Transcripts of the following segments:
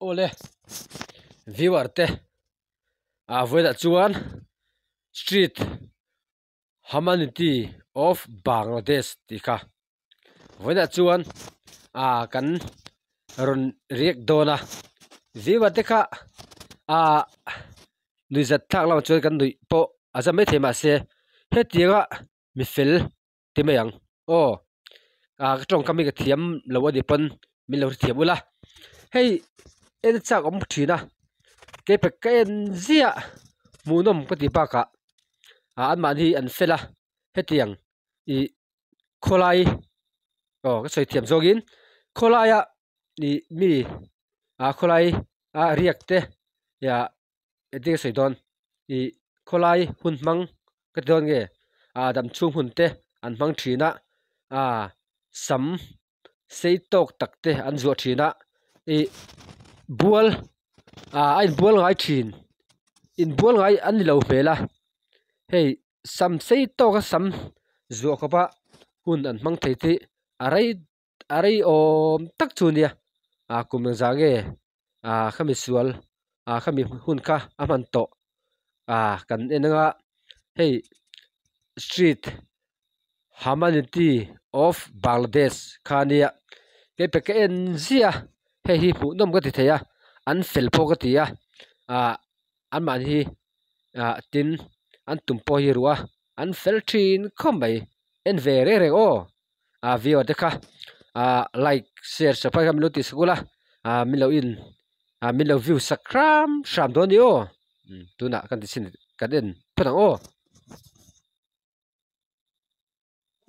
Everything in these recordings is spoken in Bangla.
ole viewer te voida chuan street humanity of Bangladesh tika voida chuan kan ron riek dona viewer te kha nuizat thak law chuan kan nui po azam me thema se hetianga mi fel timayang trong kami ka thiam lo adi pon min lo thiam ula hei en chak om thina ke pe ka en zia munom ka ti pa ka an man hi an fela hetiang I kholai ka soi thiam zogin kholaya ni mi kholai riakte ya edik soi don I kholai hun mang ka don nge dam chung hun te an mang thina sam sei tok takte an zo thina bual ain bual ngai thin in bual ngai an lo hmela hei sam sei tok sam zo ka pa hun an mang thei ti arai om tak chu nia kum zange khami sual khami hun kha aman to kan enanga hei street humanity of Bangladesh khania ke pe ke en zia hei hi pu nom ka ti theya an fel pho ka tia an man hi tin an tumpo hi ruwa an fel thin khomai en ve re re view te kha like share subscribe kam lo ti skula milo in milo view sakram sham don ni tuna kan ti sin kan en phanang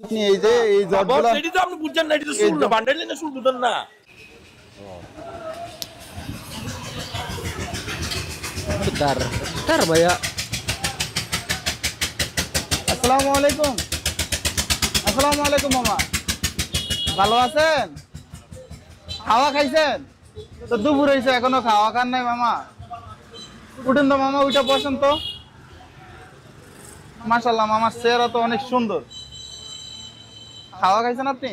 আপনি এই যে এই জটগুলো এটি তো আপনি বুঝছেন না, এটি তো সুর না, বান্ডেল না, সুর বুঝেন না। Tar maya আসসালামু আলাইকুম মামা, ভালো আছেন? খাওয়া খাইছেন? তো দুপুর হয়েছে এখনো খাওয়া খান নাই মামা। উঠেন তো মামা, উঠে বসেন তো। মাশাআল্লাহ মামার চেহারা তো অনেক সুন্দর। খাওয়া খাইছেন আপনি?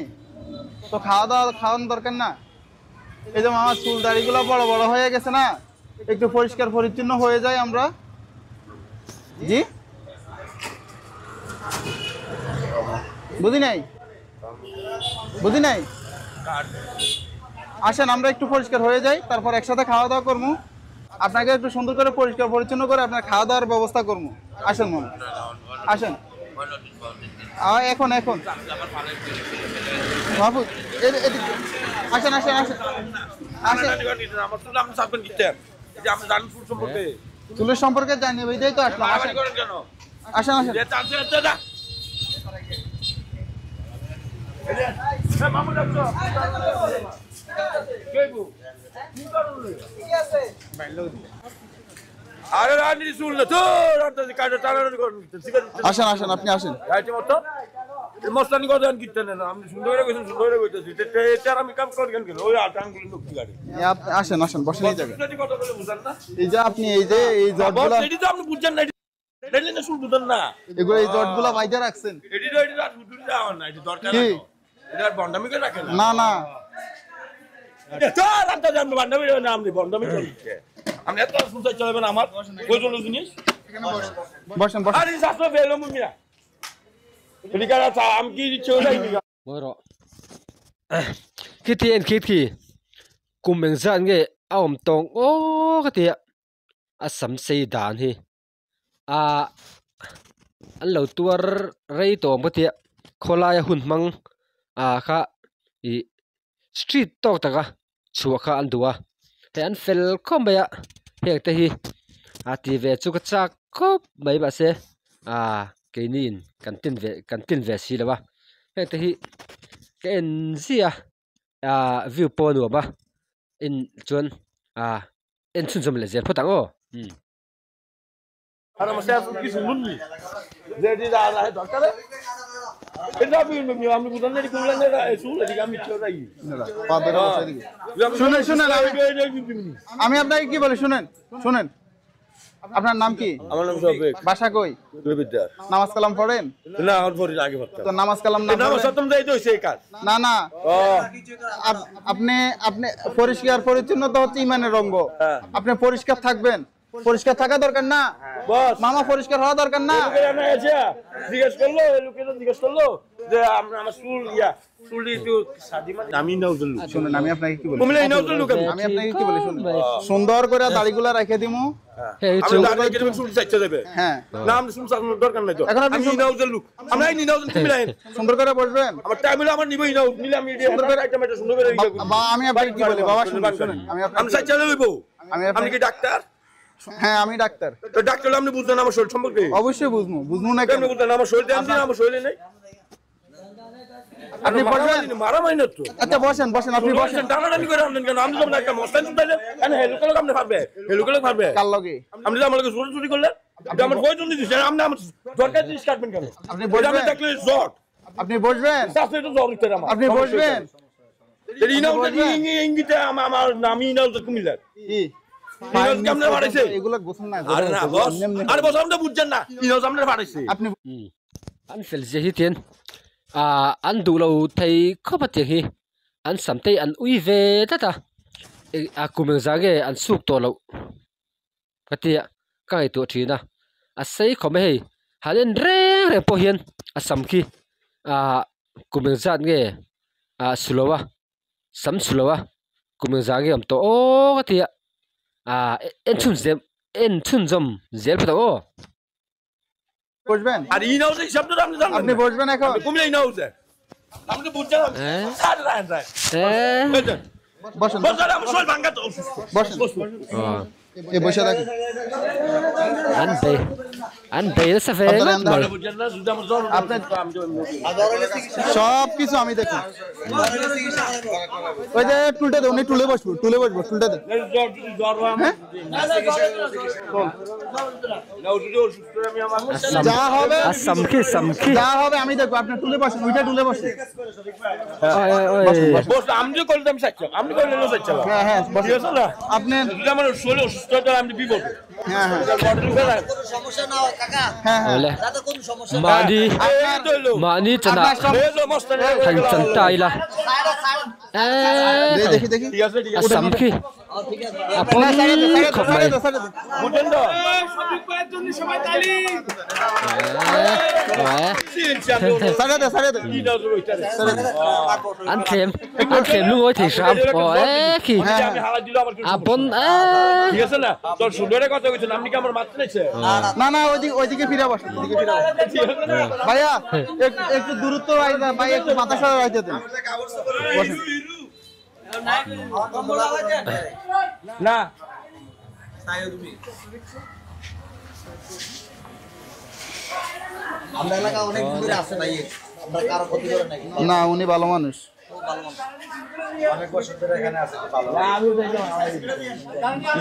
তো খাওয়ানোর দরকার না? এই যে মামার চুল দাড়িগুলো বড় বড় হয়ে গেছে না, একটু পরিষ্কার পরিচ্ছন্ন হয়ে যায় আমরা। জি বুঝি নাই আসেন আমরা একটু পরিষ্কার হয়ে যাই, তারপর একসাথে খাওয়া দাওয়া করবো। আপনাকে একটু সুন্দর করে পরিষ্কার পরিচ্ছন্ন করে আপনার খাওয়া দাওয়ার ব্যবস্থা করবো। আসেন মামা, আসেন এখন মাহফুজ আসেন আসেন আসেন চুলের সম্পর্কে জানি, ওইটাই তো আসলাম। আসেন আসেন আসেন আসেন আপনি আসেন। মস্তানি করেন কীর্তন আপনি সুন্দর করে গেছেন, সুন্দর করে গেছেন, এটার আমি কাম করেন কেন? ওই আটাঙ্গুলি লোকটি গাড়ি আসেন আসেন বসেন এই জায়গায়। কথা বলে বুঝেন না, এই যে আপনি এই যে এই জটগুলো, এটি তো আপনি বুঝছেন না, এটি না শুন বুঝেন না, এগুলো এই জটগুলো বাইরে রাখছেন। এটি তো এটি আর বুঝুন না, আমার না, এটি দরকার না, এটা আর বন্ডামি করে রাখেন না না চল আপনি জানবেন বন্ডামি না, আপনি বন্ডামি করছে, আপনি এত শুনতে চলবেন আমার ওই জন্য জিনিস। বসেন বসেন। আরে শাস্ত্র ফেলো মুমিয়া এটি কারা আমি কি দিচ্ছি ওটাই moro kiti en kiti kumeng zan nge aom tong kati asam sei dan hi an lo tuar rei tom kati kholai hun mang kha I street tok taka chua kha an duwa te an fel khom baya hek te hi ti ve chu ka chak khop mai ba se keinin kan tin ve si lawa hek te hi ken zia view pon wa ba in chuan en chun jom le zer photang আর আমার শেষ কি শুনুন নি যেটি যা আছে দরকার এটা আমি আমি বুঝান না কোনলা না শুন এদিকে আমি চড়াই শুনেন শুনেন আমি আপনাকে কি বলি শুনেন শুনেন আপনার নাম কি? আমার নাম শফিক। বাসা কই? বিদ্যার। নামাজ কালাম পড়েন? না আমার পরে আগে পড়তাম। তো নামাজ কালাম না নামাজ পড়লে- সপ্তম যাই তো হইছে এই কাজ। না না ও আপনি আপনি পরিষ্কার পরিচ্ছন্নতা হচ্ছে ইমানের অঙ্গ। হ্যাঁ। আপনি পরিষ্কার থাকবেন, পরিষ্কার থাকা দরকার না? বস মামা পরিষ্কার হওয়া দরকার না? লোকেরা না এসে জিজ্ঞেস করলো, এই লোকেরা জিজ্ঞেস করলো যে আমার চুল চুল একটু সাদি মানে আমি নাউজুল লোক। শুনুন আমি আপনাকে কি বলি, কুমিল্লা নাউজুল লোক আমি আপনাকে কি বলি শুনুন, সুন্দর করে দাড়িগুলা রেখে দিমু। এই আমি চুল দাঁড়িয়ে গেলে চুল চাইতে দেবে। হ্যাঁ না আমি চুল চালানোর দরকার নাই তো। এখন আপনি আমি নাউজুল লোক। আমরা এই নাউজুল কুমিল্লা সুন্দর করে বসবেন। আমার টাইম হলো আমার নিবই নাও নিলে আমি সুন্দর করে আইটেম এটা সুন্দর করে ইয়ে করি। বা আমি আপনাকে কি বলি বাবা শুনুন শুনুন আমি আমি আপনাকে চাইতে দেবো। আমি আপনি আপনাকে কি ডাক্তার? হ্যাঁ আমি ডাক্তার। তো ডাক্তার হলে আপনি বুঝলেন আমার শরীর সম্পর্কে? অবশ্যই বুঝবো, বুঝবো না কেন? কেমনে বুঝলেন আমার শরীর দেন দিন আমার শরীরে নেই? আপনি বসবেন। মারামারি না তো। আচ্ছা বসেন বসেন, আপনি বসেন। বসেন টানাটানি করে আনলেন কেন? আমি যখন একটা মস্তান চুটাইলেন কেন হেলুকে লোক আপনি পারবে? হেলুকে লোক পারবে? কার লগে? আপনি যে আমার লোক চুরি করলেন আপনি আমার বই জন্য দিচ্ছেন আপনি আমার দরকার জিনিস কাটবেন কেন? আপনি এটা আমি বসবেন। দেখলে জ্বর আপনি বসবেন। চাষে তো জ্বর উঠতে আমার আপনি বসবেন। ইঙ্গিতে আমার নামই নাও কুমিল্লার কি ইনোজ কেমনে বাড়াইছে? এগুলো গোসল না। আরে না বস আরে বস আপনি বুঝছেন না ইনোজ আপনি বাড়াইছে আপনি an fel je hi tin an du lo thei khopa te hi an samtei an ui ve tata a kumeng zage an suk to lo katia kai to thina a sei khome hei halen re po hian a samki kumeng zat nge sulowa sam sulowa kumeng zage am to o katia en chun zom zel pata o বসবেন। আর ইনোজ এই শব্দটা আপনি জানেন আপনি বসবেন এখন। কুমিল্লা ইনোজ আপনি বুঝছেন সারা রাত রাত বুঝছেন বসেন বস আমার শরীর ভাঙা তো বসেন। এই বসে থাকেন। an be sa fe আপনার আন্দাজ। বুঝছেন না যদি আমার জ্বর আপনি সব কিছু আমি দেখি। ওই যে টুলটা দে, উনি টুলে বসবো, টুলে বসবো, টুলটা দে। জ্বর জ্বর হ্যাঁ? আমি আমার যা হবে samki যা হবে আমি দেখবো। আপনি টুলে বসেন, ওইটা টুলে বসেন। বস আমি যে করলাম সাচ্চা আপনি করলেন সাচ্চা হ্যাঁ হ্যাঁ ঠিক বসেন। আছে না আপনি যদি আমার শরীর অসুস্থ হয় তাহলে আমি বিপদ হ্যাঁ হ্যাঁ সমস্যা না হয় কাকা, হ্যাঁ হ্যাঁ ole তাতে কোনো সমস্যা না। mani chana আপনার সব- thang chan tai la দেখি দেখি। ঠিক আছে ঠিক আছে samki ঠিক আছে। apon সাইডে দে, khop সাইডে mai দে, সাইডে দে। বুঝছেন তো সাইডে দে, সাইডে দে। an khem lu oi thei ram o ki আমি হালা দিল আমার কিছু apon ঠিক আছে না তোর সুন্দরের কথা কইছেন আপনি কি আমার মারতে নাইছে না না ওইদিকে ফিরে বসেন, ওইদিকে ফিরে বসেন। ঠিক আছে না ভাইয়া একটু দূরত্ব রাখতে, ভাই একটু মাথা সরা রাখতে দেন। বসেন। না আমরা এলাকা অনেক দূরে আছে ভাই, আমরা কারো ক্ষতি করে নাকি না উনি ভালো মানুষ। অনেক বছর ধরে এখানে আছে ভালো।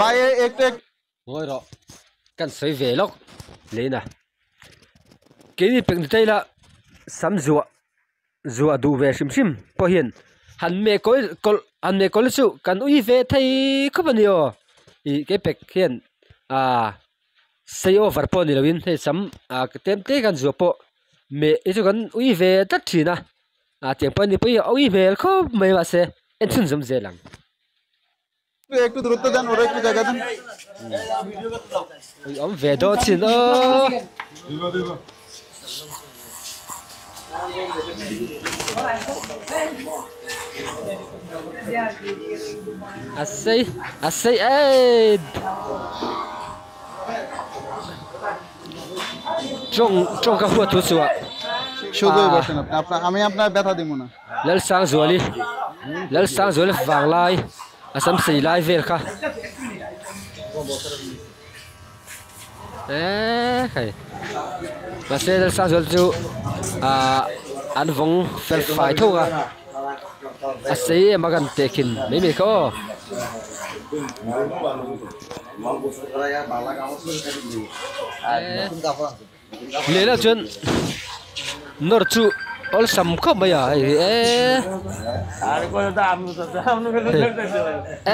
ভাই একটু ngoi ro kan soi ve lok leina kini peng tai la sam zuwa du ve shim po hian han me kol chu kan ui ve thai khopani o I ke pek hian sei over po ni lawin he sam tem te kan zu po me I chu kan ui ve tat thina tiang pa ni po ui ve kho mai wa se en chun zum zelang একটু দূরত্ব দেন, ওরা একটু জায়গা দেন। om ve do chin o asai ai trong ka huat tu suwa শুধুই বসেন আপনি, আমি আপনার ব্যথা দিব না। lal sang zuali wang lai asam sei lai vel kha kai mase lal sang zual chu an vong fel fai thoga asei magan tekin me ko নতুন কাপড় আছে। lela chun nor chu all some come ya আর কই দাম নু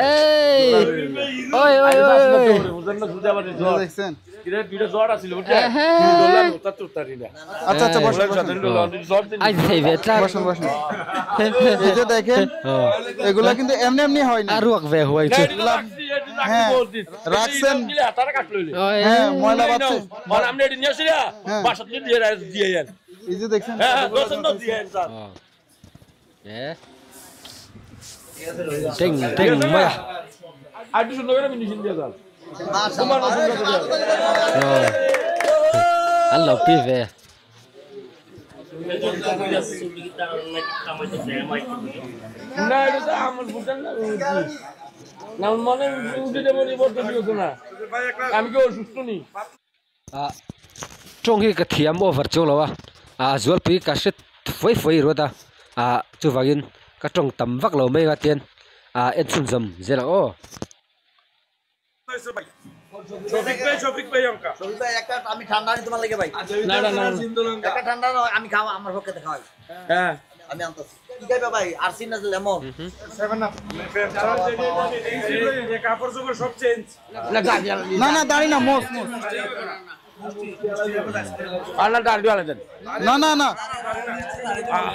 এই ওই ওই ওই বুঝেন না সুজা বাড়ি জ্বর দেখছেন কিরে দুইটা জ্বর আছিল বুঝছেন ডলার উত্তর তুতারি না আচ্ছা আচ্ছা বসেন আই সেই বেটা বসেন বসেন এই যে দেখেন এগুলা কিন্তু এমনি এমনি হয় না আর রুক বে হইছে হ্যাঁ রাখছেন তারা কাট লইলে হ্যাঁ ময়লা বাচ্চা মানে আমরা এটি নিয়ে আসিরা বাসাত দিয়ে দিয়ে যান এই যে দেখছেন হ্যাঁ দোসন তো দিয়ে যান ting ting maya আর একটু সুন্দর করে মিনিশন দিয়ে যান তোমার না সুন্দর করে allo pive না এটা আমার বুঝেন না না মনে উঠে দেব নি বলতে দিও না আমি কি অসুস্থ নি trong hi ka thiam over chu lawa zual pi ka shet foi foi ro da chu wangin ka tong tam vak lo mai ga tian en chun jam zela o Shafiq ভাই অঙ্কা শফিক ভাই একটা আমি ঠান্ডা নি তোমার লাগে ভাই না না না একটা ঠান্ডা না আমি খাওয়া আমার পক্ষে খাওয়াই হ্যাঁ আমি আনতাছি কি খাইবা ভাই আরসি না লেমন কাপড় চোপড় সব চেঞ্জ না না দাঁড়ি না মোস মোস আর না দাঁড়িয়ে আলে দেন না না না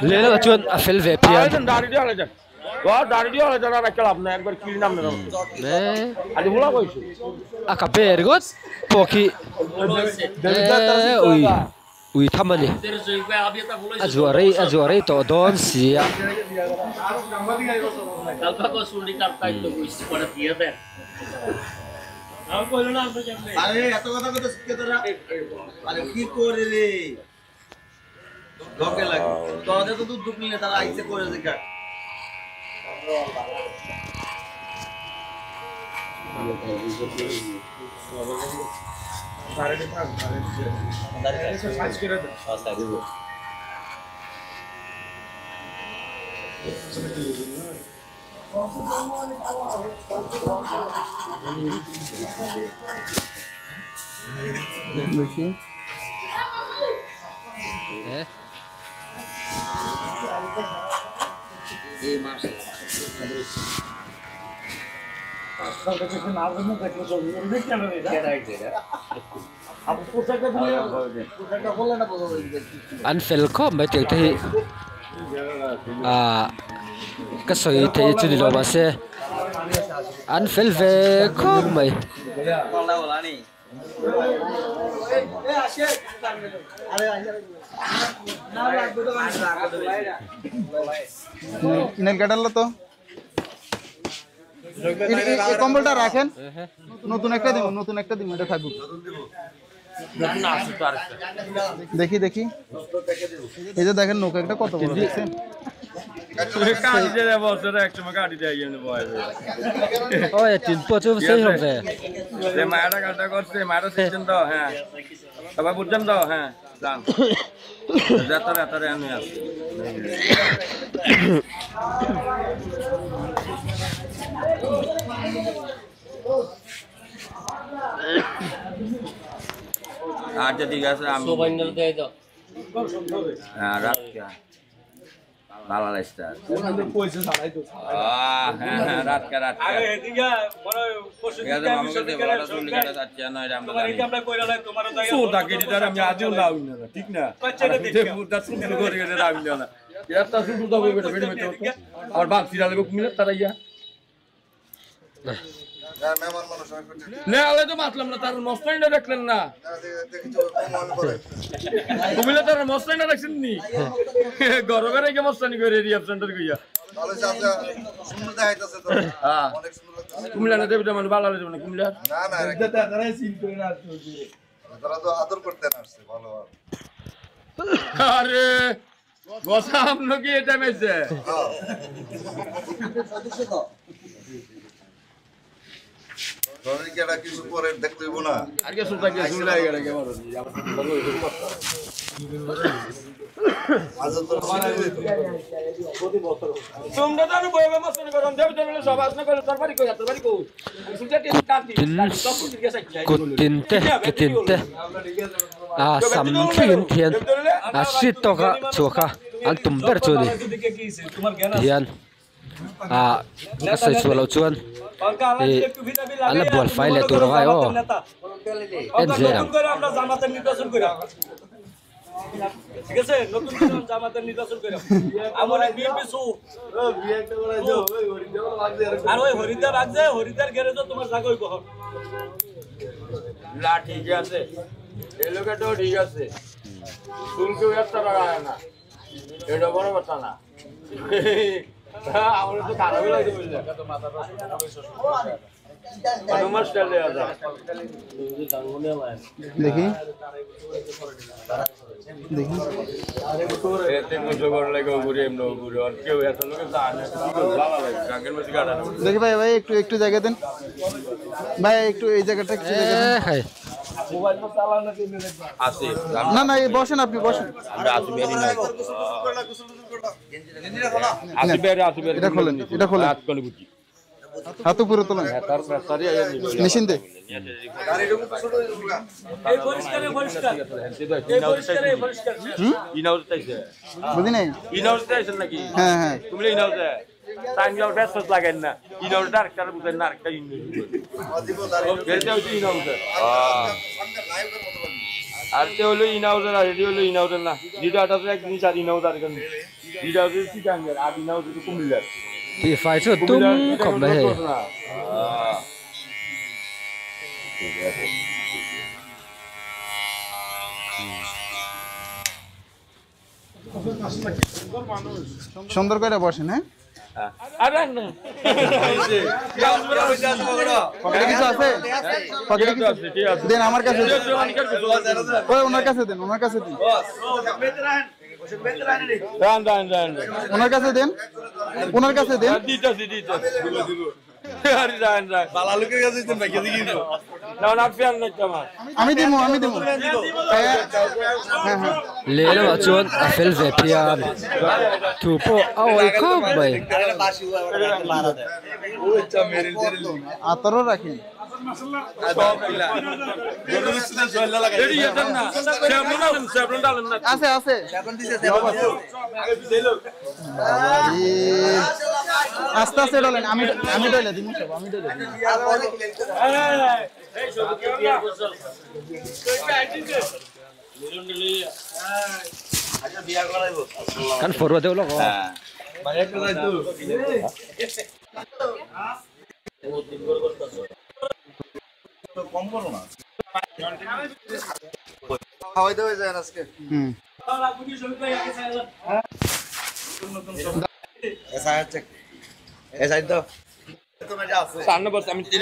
le la chun a fel ve pian আলেন দাঁড়িয়ে আলে দেন ও দাঁড়িয়ে আলে দেন আর খেলাম না একবার কি নাম না ne আজ বলা কইছো aka bergot poki ui ui thamani azuarei to don sia আরে এত কথা কত শিখে তোরা আরে কি করে রে ঢোকে লাগে তোদের তো দুধ নিলে তারা আইসে করে দেখা দেখি an fel ko mai te te ka soi te chu ni lo ma se an fel ve ko mai বলা বলা নি এ আসে আরে না লাগবে তো নেল কাটালো তো এই কম্বলটা রাখেন নতুন একটা দিব এটা থাকুক দেখি দেখি এই যে দেখেন নৌকা একটা কত বড় দেখছেন oye tin po chu sei hom ve মায়াটা কাটা করছে মায়াটা শিখছেন তো হ্যাঁ সবাই বুঝছেন তো হ্যাঁ যান যাতারে আমি আসছি আর যদি গেছে আমি হ্যাঁ রাত ভালো লাগছে হ্যাঁ রাত আমি আজও লাউ না ঠিক না আর বাপ সিরালে কুমিলে তারা ইয়া তো মাতলাম না তার মস্তানিটা দেখলেন না কুমিল্লা তার মস্তানিটা দেখছেন নি গরমে রেখে মস্তানি করে রিয়াব সেন্টার গিয়া কুমিল্লা না দেবটা মানে ভালো লাগবে না কুমিল্লা আরে বসা আপনি কি এটা মেসে কিছু পরে দেখতে হইব না আর কে সুতা কে সুলাই গেলে কে মারো তোমরা তো বইবা মস্তানি করো দেব দেব সব আসনা করে তরবারি কই তরবারি কই সুতা কে কাটি সব কিছু কে side kutinte kitinte sam thin thian sit to ka chu ka an tum ber chu ni hian ka sai chu lo chuan ala bol fai le tur ngai o en zerang ঠিক আছে নতুন করে জামাতের নির্বাচন করে আমার বিএনপি সু আর ওই হরিদার আছে হরিদার গ্যারেজ তোমার জায়গা হইব লা ঠিক আছে এই লোকটা ঠিক আছে শুনকেও একটা লাগায় না এটা বড় কথা না আমার তো খারাপ লাগে বুঝলে কত মাথা নমস্কার ले आजा দেখি দেখি এতে মুজো বড় লাগে ঘুরে এমন ঘুরে আর কেউ এত লোকে জানে ভালো লাগে গাঙ্গের মধ্যে গাড়া দেখি ভাই ভাই একটু জায়গা দেন ভাই একটু এই জায়গাটা একটু জায়গা দেন মোবাইল তো চালানো আছে না না এই বসেন আপনি বসেন আমরা আসবেরি না আসবেরি এটা খোলেন হাত কোলে বুঝি হাত উপরে তোলেন তার সারি মেশিন দে এই পরিষ্কার ইনাউজ তাইছে বুঝি নাই ইনাউজ তাইছেন নাকি হ্যাঁ হ্যাঁ তুমি ইনাউজ টাইমটাও ফেস লাগাই না ইনাউজ ডাইরেক্টর বুঝেন না আরেকটা ইনাউজ এটা হচ্ছে ইনাউজ আর তে হলো ইনাউজ আর রেডি হলো ইনাউজ না দুটাটা তো এক জিনিস আর ইনাউজ আর কেন দুটা হচ্ছে চিটাঙ্গের আর ইনাউজ তো কুমিল্লার ti fai chu tum khom le he সুন্দর করে বসেন হ্যাঁ আরে না পকেটে কিছু আছে পকেটে কিছু দেন আমার কাছে ওই ওনার কাছে দেন ওনার কাছে দিন দান ওনার কাছে দেন ওনার কাছে দেন দিতাছি আরে দান বালা লোকের কাছে দিতেন ভাই কেজি কিনো না না ফ্যান নাই তোমার আমি দিমু হ্যাঁ হ্যাঁ le lo wa chuan a fel ve pian thu po a oi khop bai আতরও রাখেন আছে আছে আস্তে আস্তে ডালেন আমি ডালে দিন আমি ডালে kan forward deu lo ko কম করো না খাওয়াই দেওয়া যায় আজকে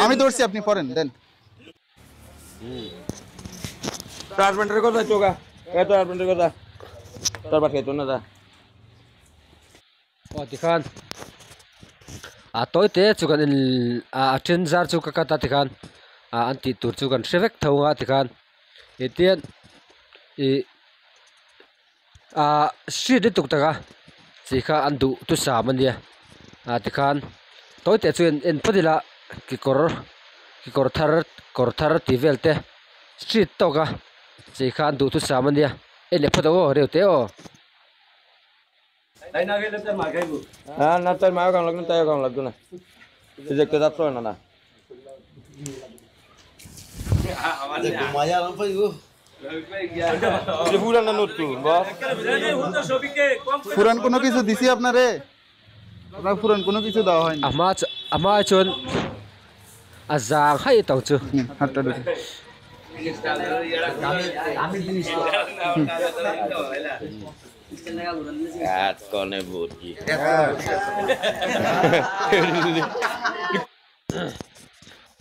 আমি ধরছি আপনি পড়েন দেন ট্রান্সপেন্টের কথা চোগা এ ট্রান্সপেন্টের কথা তোর বাকি তো না দা o ti khan a toy te chu kan in a chen zar chu ka ta ti khan a anti tur chu kan shrevek thonga ti khan etian e a street de tuk taka chi kha andu tu sa mania a ti khan toy te chu en padila ki kor thar ti velte street to ka chi kha andu tu sa mania ene photo reute o হ্যাঁ না তোর মাও কাম লাগতো তাই কাম লাগতো না দেখতে যাচ্ছ না না মজা না পাইবো পুরান না নতুন বস পুরান কোনো কিছু দিছি আপনারে আপনার পুরান কোনো কিছু দেওয়া হয়নি ama chon azang hai tong chu হাতটা ধরে কাট কোনে বুঝি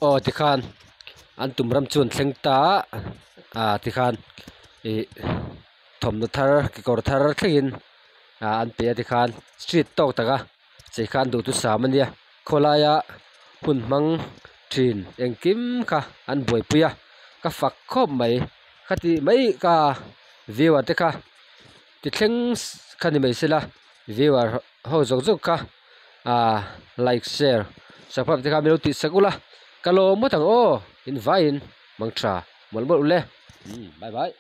o ti khan an tumram chun thlengta a ti khan e thomna thar ki kor thar thlengin an pe ti khan street tok taka chei khan du tu samania kholaya hun mang thin engkim kha an boi puya ka fak khop mai khati mai ka viewer te kha ti thleng khani mai sela viewer ho jok jok kha like share sapam te kha melo ti sakula kalo mo tang o in vain mangtra molbol ule bye bye